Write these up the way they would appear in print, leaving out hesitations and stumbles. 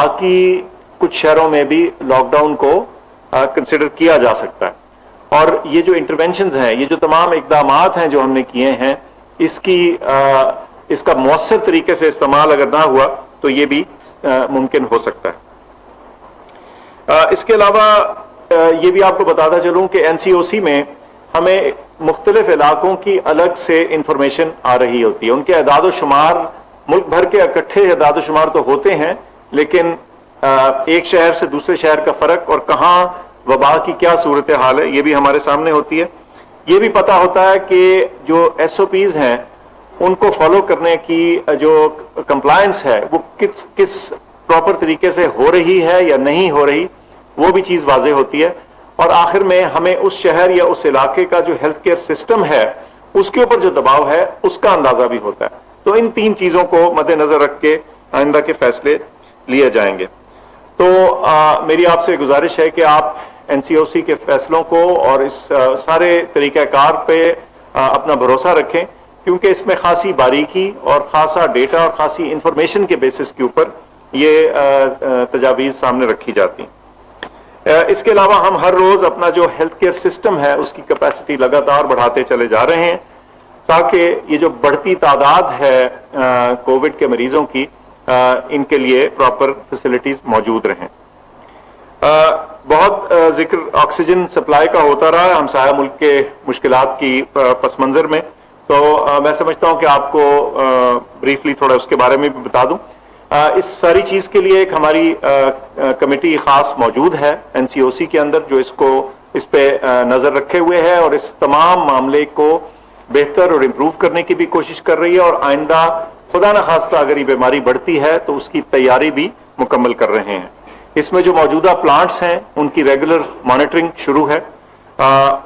बाकी कुछ शहरों में भी लॉकडाउन को कंसिडर किया जा सकता है। और ये जो इंटरवेंशंस हैं, ये जो तमाम इकदामात हैं जो हमने किए हैं, इसका मौसर तरीके से इस्तेमाल अगर ना हुआ तो ये भी मुमकिन हो सकता है। इसके अलावा ये भी आपको बताता चलूं कि एनसीओसी में हमें मुख्तलिफ इलाकों की अलग से इंफॉर्मेशन आ रही होती है। उनके अदाद शुमार, मुल्क भर के इकट्ठे अदाद शुमार तो होते हैं, लेकिन एक शहर से दूसरे शहर का फर्क और कहाँ वबा की क्या सूरत हाल है, ये भी हमारे सामने होती है। ये भी पता होता है कि जो SOPs हैं उनको फॉलो करने की जो कंप्लायंस है वो किस प्रॉपर तरीके से हो रही है या नहीं हो रही, वो भी चीज वाज़ेह होती है। और आखिर में हमें उस शहर या उस इलाके का जो हेल्थ केयर सिस्टम है उसके ऊपर जो दबाव है उसका अंदाजा भी होता है। तो इन तीन चीजों को मद्देनजर रख के आइंदा के फैसले लिए जाएंगे। तो मेरी आपसे गुजारिश है कि आप NCOC के फैसलों को और इस सारे तरीक़ाकार पे अपना भरोसा रखें, क्योंकि इसमें खासी बारीकी और खासा डेटा और खासी इंफॉर्मेशन के बेसिस के ऊपर ये तजावीज़ सामने रखी जाती हैं। इसके अलावा हम हर रोज अपना जो हेल्थ केयर सिस्टम है उसकी कैपेसिटी लगातार बढ़ाते चले जा रहे हैं, ताकि ये जो बढ़ती तादाद है कोविड के मरीजों की, इनके लिए प्रॉपर फैसिलिटीज मौजूद रहें। बहुत जिक्र ऑक्सीजन सप्लाई का होता रहा है हमसाया मुल्क के मुश्किलात की पस मंजर में, तो मैं समझता हूं कि आपको ब्रीफली थोड़ा उसके बारे में भी बता दूं। इस सारी चीज के लिए एक हमारी कमेटी खास मौजूद है NCOC के अंदर, जो इस पे नजर रखे हुए है और इस तमाम मामले को बेहतर और इम्प्रूव करने की भी कोशिश कर रही है, और आइंदा खुदा न खास्ता अगर ये बीमारी बढ़ती है तो उसकी तैयारी भी मुकम्मल कर रहे हैं। इसमें जो मौजूदा प्लांट्स हैं उनकी रेगुलर मॉनिटरिंग शुरू है।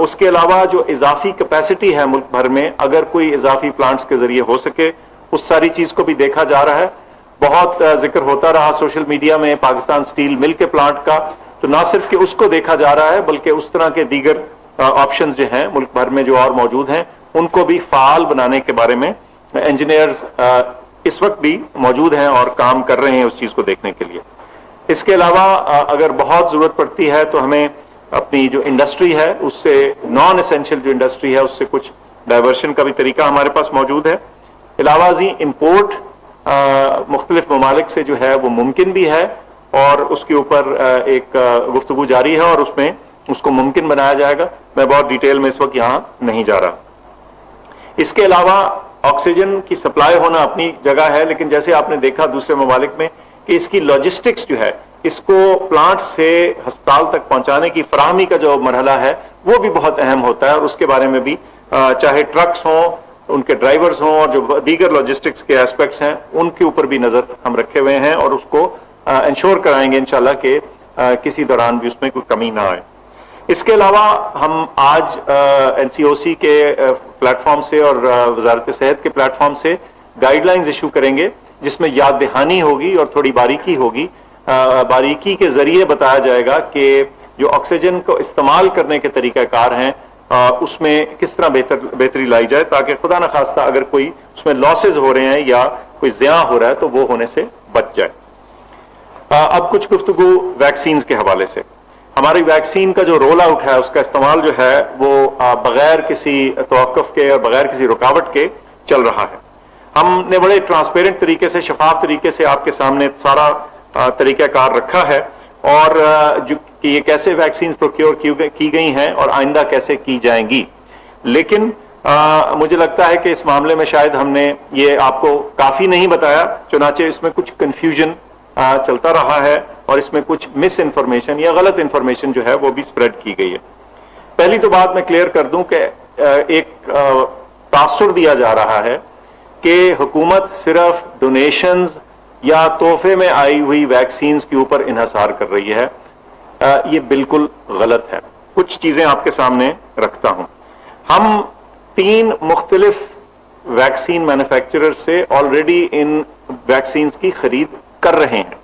उसके अलावा जो इजाफी कैपेसिटी है मुल्क भर में, अगर कोई इजाफी प्लांट्स के जरिए हो सके उस सारी चीज को भी देखा जा रहा है। बहुत जिक्र होता रहा सोशल मीडिया में पाकिस्तान स्टील मिल के प्लांट का, तो ना सिर्फ कि उसको देखा जा रहा है बल्कि उस तरह के दीगर ऑप्शंस जो हैं मुल्क भर में जो और मौजूद हैं उनको भी फाल बनाने के बारे में इंजीनियर्स इस वक्त भी मौजूद हैं और काम कर रहे हैं उस चीज को देखने के लिए। इसके अलावा अगर बहुत जरूरत पड़ती है तो हमें अपनी जो इंडस्ट्री है उससे, नॉन एसेंशियल जो इंडस्ट्री है उससे कुछ डाइवर्शन का भी तरीका हमारे पास मौजूद है। इलावाजी इंपोर्ट मुख्तलिफ ममालिक से जो है वो मुमकिन भी है, और उसके ऊपर एक गुफ्तगू जारी है और उसमें उसको मुमकिन बनाया जाएगा। मैं बहुत डिटेल में इस वक्त यहाँ नहीं जा रहा। इसके अलावा ऑक्सीजन की सप्लाई होना अपनी जगह है, लेकिन जैसे आपने देखा दूसरे ममालिक में कि इसकी लॉजिस्टिक्स जो है, इसको प्लांट से अस्पताल तक पहुंचाने की फराहमी का जो मरहला है वो भी बहुत अहम होता है, और उसके बारे में भी चाहे ट्रक्स हों, उनके ड्राइवर्स हों, और जो दीगर लॉजिस्टिक्स के एस्पेक्ट्स हैं उनके ऊपर भी नजर हम रखे हुए हैं, और उसको इंश्योर कराएंगे इंशाल्लाह कि किसी दौरान भी उसमें कोई कमी ना आए। इसके अलावा हम आज NCOC के प्लेटफॉर्म से और वजारत सेहत के प्लेटफॉर्म से गाइडलाइंस इशू करेंगे, जिसमें याद दहानी होगी और थोड़ी बारीकी होगी। बारीकी के जरिए बताया जाएगा कि जो ऑक्सीजन को इस्तेमाल करने के तरीकाकार हैं उसमें किस तरह बेहतरी लाई जाए, ताकि खुदा न खास्ता अगर कोई उसमें लॉसेज हो रहे हैं या कोई ज़िया हो रहा है तो वो होने से बच जाए। अब कुछ गुफ्तगू वैक्सीन के हवाले से। हमारी वैक्सीन का जो रोल आउट है उसका इस्तेमाल जो है वो बगैर किसी तवक्कुफ के और बगैर किसी रुकावट के चल रहा है। हमने बड़े ट्रांसपेरेंट तरीके से, शफाफ तरीके से आपके सामने सारा तरीकाकार रखा है, और जो कि ये कैसे वैक्सीन प्रोक्योर की गई हैं और आइंदा कैसे की जाएंगी। लेकिन मुझे लगता है कि इस मामले में शायद हमने ये आपको काफी नहीं बताया, चुनाचे इसमें कुछ कंफ्यूजन चलता रहा है और इसमें कुछ मिस इन्फॉर्मेशन या गलत इन्फॉर्मेशन जो है वो भी स्प्रेड की गई है। पहली तो बात मैं क्लियर कर दूं कि एक तासुर दिया जा रहा है कि हुकूमत सिर्फ डोनेशंस या तोहफे में आई हुई वैक्सीन के ऊपर इन्हसार कर रही है। ये बिल्कुल गलत है। कुछ चीजें आपके सामने रखता हूं। हम 3 मुख्तलिफ वैक्सीन मैन्युफैक्चरर से ऑलरेडी इन वैक्सीन की खरीद कर रहे हैं।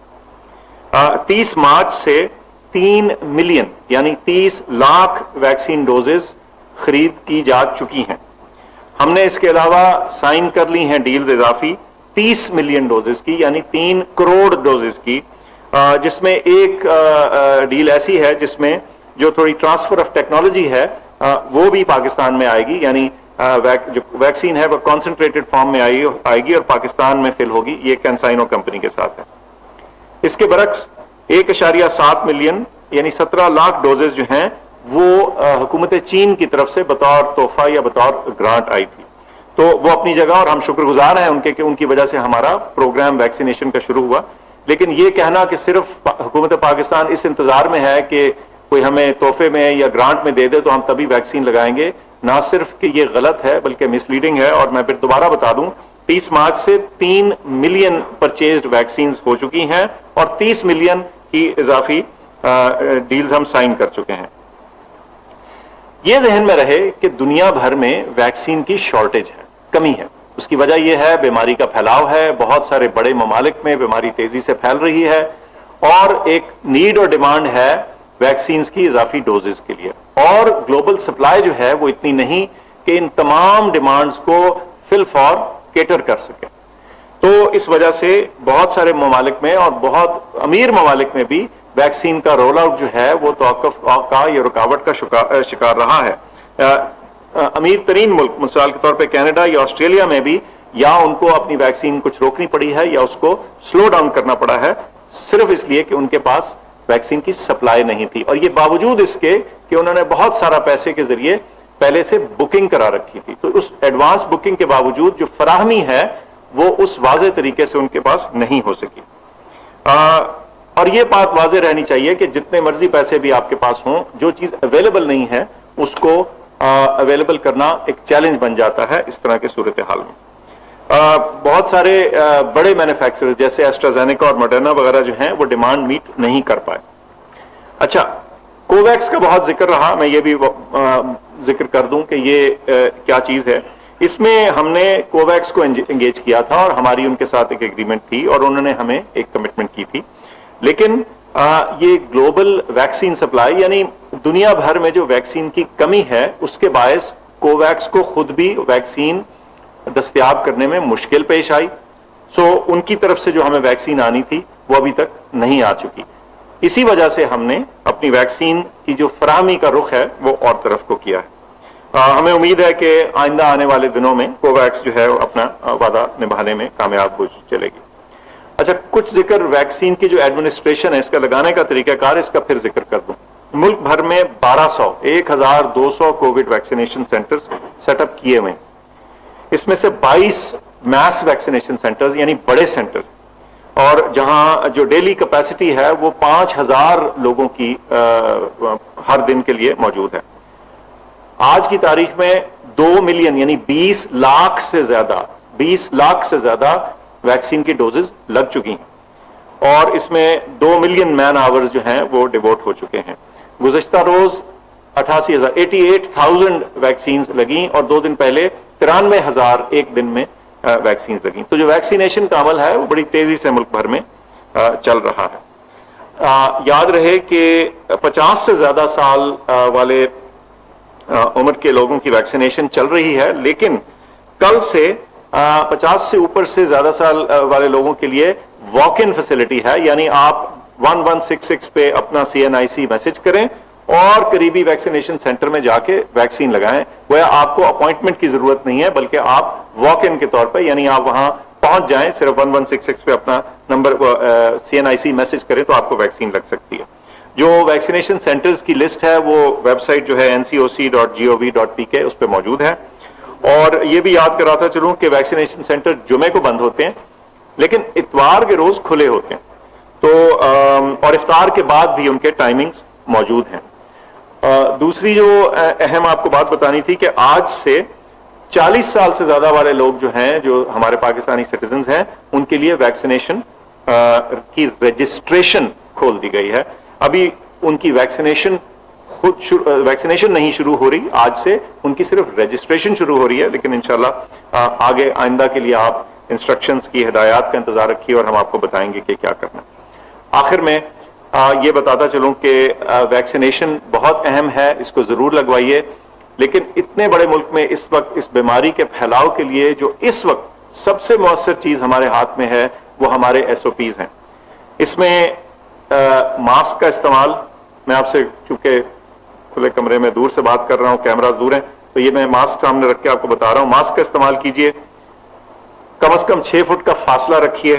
30 मार्च से 3 मिलियन यानी 30 लाख वैक्सीन डोजेस खरीद की जा चुकी हैं। हमने इसके अलावा साइन कर ली हैं डील्स इजाफी 30 मिलियन डोजेस की, यानी 3 करोड़ डोजेस की, جس میں ایک ڈیل ایسی ہے جس میں جو تھوڑی ٹرانسفر آف ٹیکنالوجی ہے وہ بھی پاکستان میں آئے گی، یعنی جو ویکسین ہے وہ کانسنٹریٹڈ فارم میں آئے گی اور پاکستان میں فل ہوگی، یہ کینسائنو کمپنی کے ساتھ ہے۔ اس کے برعکس 1.7 ملین یعنی 17 لاکھ ڈوزز جو ہیں وہ حکومت چین کی طرف سے بطور تحفہ یا بطور گرانٹ آئی تھی، تو وہ اپنی جگہ، اور ہم شکر گزار ہیں ان کے کہ ان کی وجہ سے ہمارا پروگرام ویکسینیشن کا شروع ہوا۔ لیکن یہ کہنا کہ صرف حکومت پاکستان اس انتظار میں ہے کہ کوئی ہمیں تحفے میں یا گرانٹ میں دے دے تو ہم تبھی ویکسین لگائیں گے، نہ صرف کہ یہ غلط ہے بلکہ مس لیڈنگ ہے۔ اور میں پھر دوبارہ بتا دوں، 30 مارچ سے 3 ملین پرچیزڈ ویکسینز ہو چکی ہیں اور 30 ملین کی اضافی ڈیلز ہم سائن کر چکے ہیں۔ یہ ذہن میں رہے کہ دنیا بھر میں ویکسین کی شارٹیج ہے، کمی ہے۔ اس کی وجہ یہ ہے بیماری کا پھیلاؤ ہے، بہت سارے بڑے ممالک میں بیماری تیزی سے پھیل رہی ہے، اور ایک نیڈ اور ڈیمانڈ ہے ویکسینز کی اضافی ڈوزز کے لیے، اور گلوبل سپلائی جو ہے وہ اتنی نہیں کہ ان تمام ڈیمانڈز کو فل فور کیٹر کر سکے۔ تو اس وجہ سے بہت سارے ممالک میں اور بہت امیر ممالک میں بھی ویکسین کا رول آؤٹ جو ہے وہ توقف کا یا رکاوٹ کا شکار رہا ہے۔ امیر ترین ملک مثال کے طور پہ کینیڈا یا آسٹریلیا میں بھی یا ان کو اپنی ویکسین کچھ روکنی پڑی ہے یا اس کو سلو ڈاؤن کرنا پڑا ہے، صرف اس لیے کہ ان کے پاس ویکسین کی سپلائی نہیں تھی، اور یہ باوجود اس کے کہ انہوں نے بہت سارا پیسے کے ذریعے پہلے سے بکنگ کرا رکھی تھی، تو اس ایڈوانس بکنگ کے باوجود جو فراہمی ہے وہ اس واضح طریقے سے ان کے پاس نہیں ہو سکی۔ اور یہ بات واضح رہنی چاہیے کہ جتنے مرضی پیسے بھی آپ کے پاس ہوں، جو چیز اویلیبل نہیں ہے اس کو اویلیبل کرنا ایک چیلنج بن جاتا ہے اس طرح کے صورتحال میں۔ بہت سارے بڑے مینوفیکچررز جیسے ایسٹرازینیکا اور موڈرنا وغیرہ جو ہیں وہ ڈیمانڈ میٹ نہیں کر پائے۔ اچھا، کوویکس کا بہت ذکر رہا، میں یہ بھی ذکر کر دوں کہ یہ کیا چیز ہے۔ اس میں ہم نے کوویکس کو انگیج کیا تھا اور ہماری ان کے ساتھ ایک ایگریمنٹ تھی اور انہوں نے ہمیں ایک کمٹمنٹ کی تھی، لیکن یہ گلوبل ویکسین سپلائی یعنی دنیا بھر میں جو ویکسین کی کمی ہے اس کے باعث کوویکس کو خود بھی ویکسین دستیاب کرنے میں مشکل پیش آئی، سو ان کی طرف سے جو ہمیں ویکسین آنی تھی وہ ابھی تک نہیں آ چکی۔ اسی وجہ سے ہم نے اپنی ویکسین کی جو فراہمی کا رخ ہے وہ اور طرف کو کیا ہے۔ ہمیں امید ہے کہ آئندہ آنے والے دنوں میں کوویکس جو ہے اپنا وعدہ نبھانے میں کامیاب ہو چلے گی۔ اچھا، کچھ ذکر ویکسین کی جو ایڈمنسٹریشن ہے، اس کا لگانے کا طریقہ کار، اس کا پھر ذکر کر دوں۔ ملک بھر میں 1200 Covid vaccination centres set up کیے ہوئے ہیں، اس میں سے 22 میس ویکسینیشن سینٹرز یعنی بڑے سینٹرز، اور جہاں جو ڈیلی کیپیسٹی ہے وہ 5000 لوگوں کی ہر دن کے لیے موجود ہے۔ آج کی تاریخ میں 2 ملین یعنی 20 لاکھ سے زیادہ ویکسین کی ڈوزز لگ چکی ہیں، اور اس میں 2 ملین مین آورز جو ہیں وہ ڈیووٹ ہو چکے ہیں۔ گزشتہ روز 88,000 ویکسینز لگیں اور 2 دن پہلے 93,000 ایک دن میں ویکسینز لگیں۔ تو جو ویکسینیشن کا عمل ہے وہ بڑی تیزی سے ملک بھر میں چل رہا ہے۔ یاد رہے کہ 50 سے زیادہ سال والے عمر کے لوگوں کی ویکسینیشن چل رہی ہے، لیکن کل سے 50 سے اوپر سے زیادہ سال والے لوگوں کے لیے واک ان فیسلٹی ہے، یعنی آپ 1166 پہ اپنا CNIC میسج کریں اور قریبی ویکسینیشن سینٹر میں جا کے ویکسین لگائیں۔ گویا آپ کو اپوائنٹمنٹ کی ضرورت نہیں ہے بلکہ آپ واک ان کے طور پہ یعنی آپ وہاں پہنچ جائیں، صرف 1166 پہ اپنا نمبر CNIC میسج کریں تو آپ کو ویکسین لگ سکتی ہے۔ جو ویکسینیشن سینٹرز کی لسٹ ہے وہ ویب سائٹ جو ہے ncoc.gov.pk اس پہ موجود ہے۔ اور یہ بھی یاد کراتا چلوں کہ ویکسینیشن سینٹر جمعے کو بند ہوتے ہیں لیکن اتوار کے روز کھلے ہوتے ہیں، تو اور افطار کے بعد بھی ان کے ٹائمنگز موجود ہیں۔ دوسری جو اہم آپ کو بات بتانی تھی کہ آج سے 40 سال سے زیادہ والے لوگ جو ہیں جو ہمارے پاکستانی سٹیزنز ہیں ان کے لیے ویکسینیشن کی رجسٹریشن کھول دی گئی ہے۔ ابھی ان کی ویکسینیشن نہیں شروع ہو رہی، آج سے ان کی صرف رجسٹریشن شروع ہو رہی ہے، لیکن انشاءاللہ آگے آئندہ کے لیے آپ انسٹرکشنز کی ہدایات کا انتظار رکھیے اور ہم آپ کو بتائیں گے کہ کیا کرنا ہے۔ آخر میں یہ بتاتا چلوں کہ ویکسینیشن بہت اہم ہے، اس کو ضرور لگوائیے، لیکن اتنے بڑے ملک میں اس وقت اس بیماری کے پھیلاؤ کے لیے جو اس وقت سب سے مؤثر چیز ہمارے ہاتھ میں ہے وہ ہمارے SOPs ہیں۔ اس میں मास्क का इस्तेमाल, मैं आपसे चूंकि खुले कमरे में दूर से बात कर रहा हूं, कैमरा दूर है, तो ये मैं मास्क सामने रख के आपको बता रहा हूं, मास्क का इस्तेमाल कीजिए, कम से कम 6 फुट का फासला रखिए,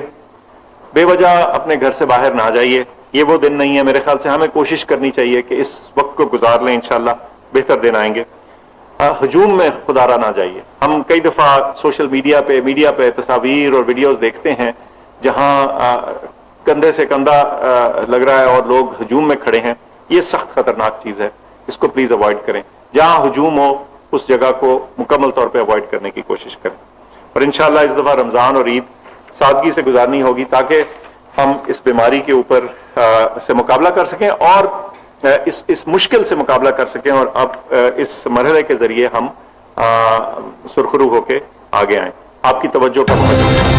बेवजह अपने घर से बाहर ना जाइए। ये वो दिन नहीं है, मेरे ख्याल से हमें कोशिश करनी चाहिए कि इस वक्त को गुजार लें, इंशाल्लाह बेहतर दिन आएंगे। हजूम में खुदारा ना जाइए। हम कई दफा सोशल मीडिया पे तस्वीर और वीडियोस देखते हैं जहां कंधे से कंधा लग रहा है और लोग हजूम में खड़े हैं। ये सख्त खतरनाक चीज है, इसको प्लीज अवॉइड करें। जहां हजूम हो उस जगह को मुकम्मल तौर पे अवॉइड करने की कोशिश करें। और इंशाल्लाह इस दफा रमजान और ईद सादगी से गुजारनी होगी ताकि हम इस बीमारी के ऊपर से मुकाबला कर सकें और इस मुश्किल से मुकाबला कर सकें और अब इस मरहले के जरिए हम सुरखरू होके आगे आएं। आपकी तवज्जो का बहुत शुक्रिया।